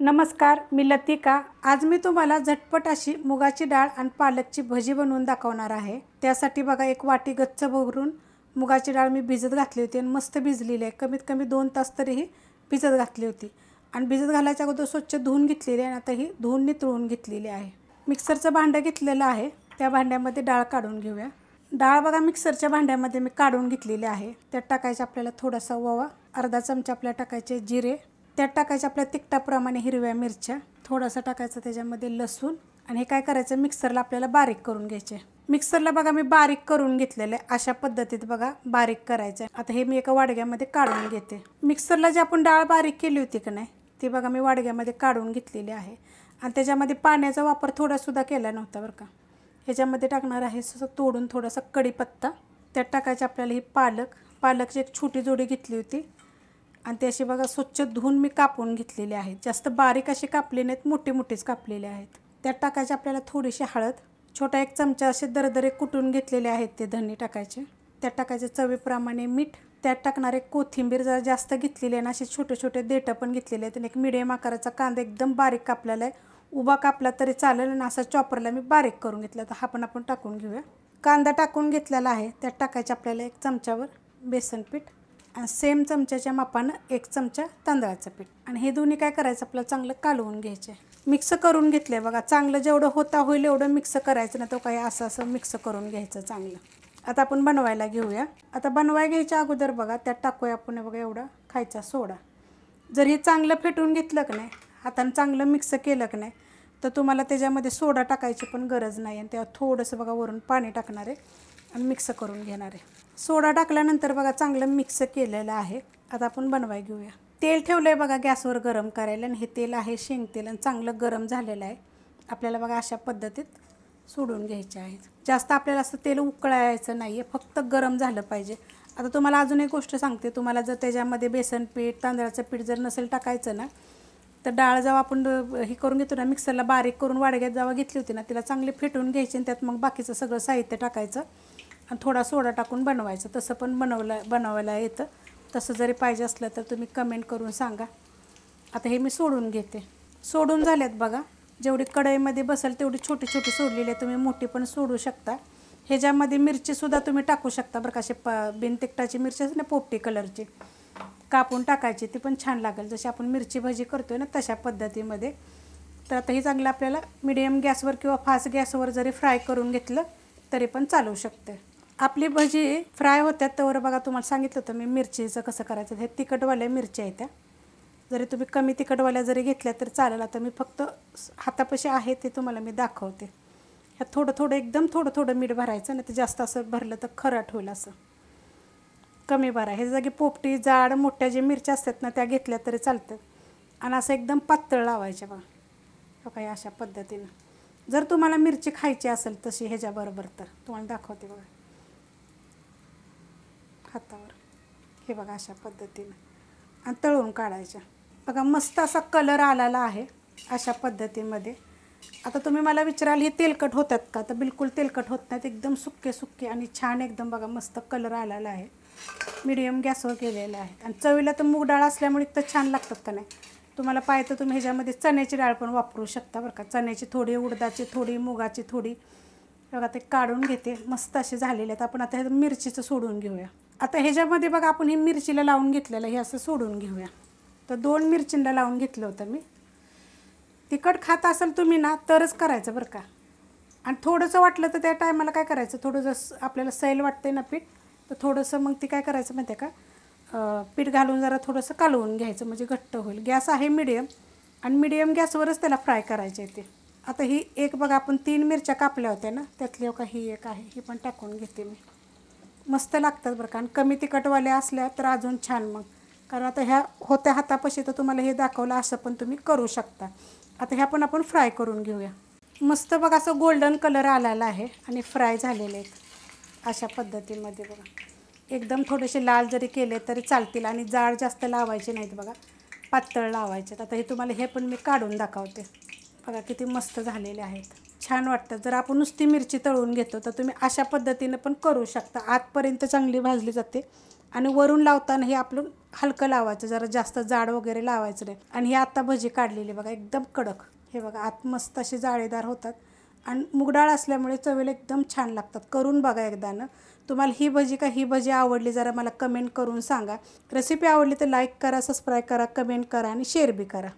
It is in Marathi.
नमस्कार, मी लतिका। आज मी तुम्हाला झटपट अशी मुगाची डाळ आणि पालकची भजी बनवून दाखवणार आहे। त्यासाठी बघा एक वाटी गच्च भरून मुगाची डाळ मी भिजत घातली होती आणि मस्त भिजलेली आहे। कमीत कमी 2 तास तरी भिजत घातली होती आणि भिजत घालायच्या अगोदर स्वच्छ धुवून घेतलेली आहे आणि आता ही धुवून नितळून घेतलेली आहे। मिक्सरचं भांडं घेतलेलं आहे, त्या भांड्यामध्ये डाळ काढून घेऊया। डाळ बघा मिक्सरच्या भांड्यामध्ये मी काढून घेतलेली आहे। त्यात टाकायचं आपल्याला थोडासा ओवा, अर्धा चमचा आपल्याला टाकायचे जिरे, त्यात टाकायचं आपल्या तिखटाप्रमाणे हिरव्या मिरच्या, थोडासा टाकायचं त्याच्यामध्ये लसूण आणि हे काय करायचं मिक्सरला आपल्याला बारीक करून घ्यायचे। मिक्सरला बघा मी बारीक करून घेतलेलं आहे, अशा पद्धतीत बघा बारीक करायचं आहे। आता हे मी एका वाडग्यामध्ये काढून घेते। मिक्सरला जी आपण डाळ बारीक केली होती की नाही ती बघा मी वाडग्यामध्ये काढून घेतलेली आहे आणि त्याच्यामध्ये पाण्याचा वापर थोडासुद्धा केला नव्हता बरं का। ह्याच्यामध्ये टाकणार आहे तोडून थोडासा कढीपत्ता, त्यात टाकायचं आपल्याला ही पालकची एक छोटी जोडी घेतली होती आणि ते अशी बघा स्वच्छ धुवून मी कापून घेतलेले आहेत। जास्त बारीक अशी कापले नाहीत, मोठे मोठेच कापलेले आहेत। त्यात टाकायचे आपल्याला थोडीशी हळद, छोटा एक चमचा असे दरदरे कुटून घेतलेले आहेत ते धने टाकायचे। त्यात टाकायचे चवीप्रमाणे मीठ, त्यात टाकणार एक कोथिंबीर जरा जास्त घेतलेली आहे आणि असे छोटे छोटे देठं पण घेतलेले आहेत आणि एक मिडियम आकाराचा कांदा एकदम बारीक कापलेला आहे, उभा कापला तरी चालेल आणि असा चॉपरला मी बारीक करून घेतला। तर हा पण आपण टाकून घेऊया। कांदा टाकून घेतलेला आहे, त्यात टाकायचे आपल्याला एक चमचावर बेसन पीठ आणि सेम चमच्याच्या मापानं 1 चमचा तांदळाचं पीठ आणि हे दोन्ही काय करायचं आपल्याला चांगलं कालवून घ्यायचे। मिक्स करून घेतले बघा, चांगलं जेवढं होता होईल एवढं मिक्स करायचं, ना तो काही असं मिक्स करून घ्यायचं चांगलं। आता आपण बनवायला घेऊया। आता बनवायला घ्यायच्या अगोदर बघा त्यात टाकूया आपण बघा एवढा खायचा सोडा। जर हे चांगलं फेटून घेतलं की नाही, हातानं चांगलं मिक्स केलं की नाही, तर तुम्हाला त्याच्यामध्ये सोडा टाकायची पण गरज नाही आणि त्यावर थोडंसं बघा वरून पाणी टाकणार आहे आणि मिक्स करून घेणार आहे। सोडा टाकल्यानंतर बघा चांगलं मिक्स केलेलं आहे। आता आपण बनवायला घेऊया। तेल ठेवलं आहे बघा गॅसवर गरम करायला आणि हे तेल आहे शेंगतेल आणि चांगलं गरम झालेलं आहे। आपल्याला बघा अशा पद्धतीत सोडून घ्यायचे आहेत। जास्त आपल्याला असं तेल उकळायचं नाही आहे, फक्त गरम झालं पाहिजे। आता तुम्हाला अजून एक गोष्ट सांगते, तुम्हाला जर त्याच्यामध्ये बेसन पीठ तांदळाचं पीठ जर नसेल टाकायचं ना, तर डाळ जेव्हा आपण हे करून घेतो ना मिक्सरला बारीक करून वाडग्यात जेव्हा घेतली होती ना, तिला चांगली फेटून घ्यायची आणि त्यात मग बाकीचं सगळं साहित्य टाकायचं आणि थोडा सोडा टाकून बनवायचं। तसं पण बनवायला येतं। तसं जरी पाहिजे असलं तर तुम्ही कमेंट करून सांगा। आता हे मी सोडून घेते। सोडून झाल्यात बघा, जेवढी कढईमध्ये बसेल तेवढी छोटी छोटी सोडलेली आहे, तुम्ही मोठी पण सोडू शकता। ह्याच्यामध्ये मिरचीसुद्धा तुम्ही टाकू शकता बरं का, असे बिन तिखटाची मिरची असते ना पोपटी कलरची, कापून टाकायची, ती पण छान लागेल। जशी आपण मिरची भजी करतो ना तशा पद्धतीमध्ये। तर आता ही चांगलं आपल्याला मिडियम गॅसवर किंवा फास्ट गॅसवर जरी फ्राय करून घेतलं तरी पण चालू शकते। आपली भजी फ्राय होत्यात तर बघा तुम्हाला सांगितलं होतं मी मिरचीचं कसं करायचं। हे तिखटवाल्या मिरच्या आहेत त्या, जरी तुम्ही कमी तिखटवाल्या जरी घेतल्या तर चालेल। आता मी फक्त हातापाशी आहे ते तुम्हाला मी दाखवते। ह्यात थोडं थोडं एकदम थोडं थोडं मीठ भरायचं, नाही तर जास्त असं भरलं तर खराट होईल, असं कमी भरा। हे जागी पोपटी जाड मोठ्या जे मिरच्या असतात ना त्या घेतल्या तरी चालतात आणि असं एकदम पातळ लावायच्या बघा काही अशा पद्धतीनं। जर तुम्हाला मिरची खायची असेल तशी ह्याच्याबरोबर तर तुम्हाला दाखवते बघा हातावर, हे बघा अशा पद्धतीनं आणि तळून काढायच्या बघा। मस्त असा कलर आलेला आहे अशा पद्धतीमध्ये। आता तुम्ही मला विचाराल हे तेलकट होतात का, तर बिलकुल तेलकट होत नाहीत, एकदम सुक्के सुक्के आणि छान एकदम बघा मस्त कलर आलेला आहे। मीडियम गॅसवर केलेलं आहे आणि चवीला तर मूग डाळ असल्यामुळे तर छान लागतात का नाही। तुम्हाला पाहिजे तर तुम्ही ह्याच्यामध्ये चण्याची डाळ पण वापरू शकता बरं का, चण्याची थोडी, उडदाची थोडी, मुगाची थोडी। बघा ते काढून घेते, मस्त असे झालेले आहेत। आपण आता हे मिरचीचं सोडून घेऊया। आता ह्याच्यामध्ये बघा आपण ही मिरचीला लावून घेतलेलं हे असं सोडून घेऊया। तर 2 मिरचींना लावून घेतलं होतं मी। तिखट खात असेल तुम्ही ना तरच करायचं बरं का, आणि थोडंसं वाटलं तर त्या टायमाला काय करायचं, थोडं जसं आपल्याला सैल वाटते ना पीठ, तर थोडंसं मग ती काय करायचं माहिती आहे का, पीठ घालून जरा थोडंसं कालवून घ्यायचं म्हणजे घट्ट होईल। गॅस आहे मिडियम आणि मिडियम गॅसवरच त्याला फ्राय करायचे ते। आता ही एक बघा आपण 3 मिरच्या कापल्या होत्या ना, त्यातली का ही एक आहे, ही पण टाकून घेते मी। मस्त लागतात बरं का, आणि कमी तिखटवाल्या असल्या तर अजून छान मग, कारण आता ह्या होत्या हातापाशी तर तुम्हाला हे दाखवलं असं पण तुम्ही करू शकता। आता ह्या पण आपण फ्राय करून घेऊया। मस्त बघा असं गोल्डन कलर आलेला आहे आणि फ्राय झालेले आहेत अशा पद्धतीमध्ये बघा। एकदम थोडेसे लाल जरी केले तरी चालतील आणि जाड जास्त लावायचे नाहीत बघा, पातळ लावायचे। आता हे तुम्हाला हे पण मी काढून दाखवते बघा, किती मस्त झालेले आहेत, छान वाटतं। जर आपण नुसती मिरची तळून घेतो तर तुम्ही अशा पद्धतीनं पण करू शकता, आतपर्यंत चांगली भाजली जाते आणि वरून लावताना हे आपलं हलकं लावायचं, जरा जास्त जाड वगैरे लावायचं नाही. आणि ही आता भजी काढलेली बघा एकदम कडक. हे बघा आत मस्त अशी जाळीदार होतात आणि मूग डाळ असल्यामुळे चवीला एकदम छान लागतात. करून बघा एकदा ना. तुम्हाला ही भजी का ही भजी आवडली जरा मला कमेंट करून सांगा. रेसिपी आवडली तर लाईक करा, सबस्क्राईब करा, कमेंट करा आणि शेअर बी करा.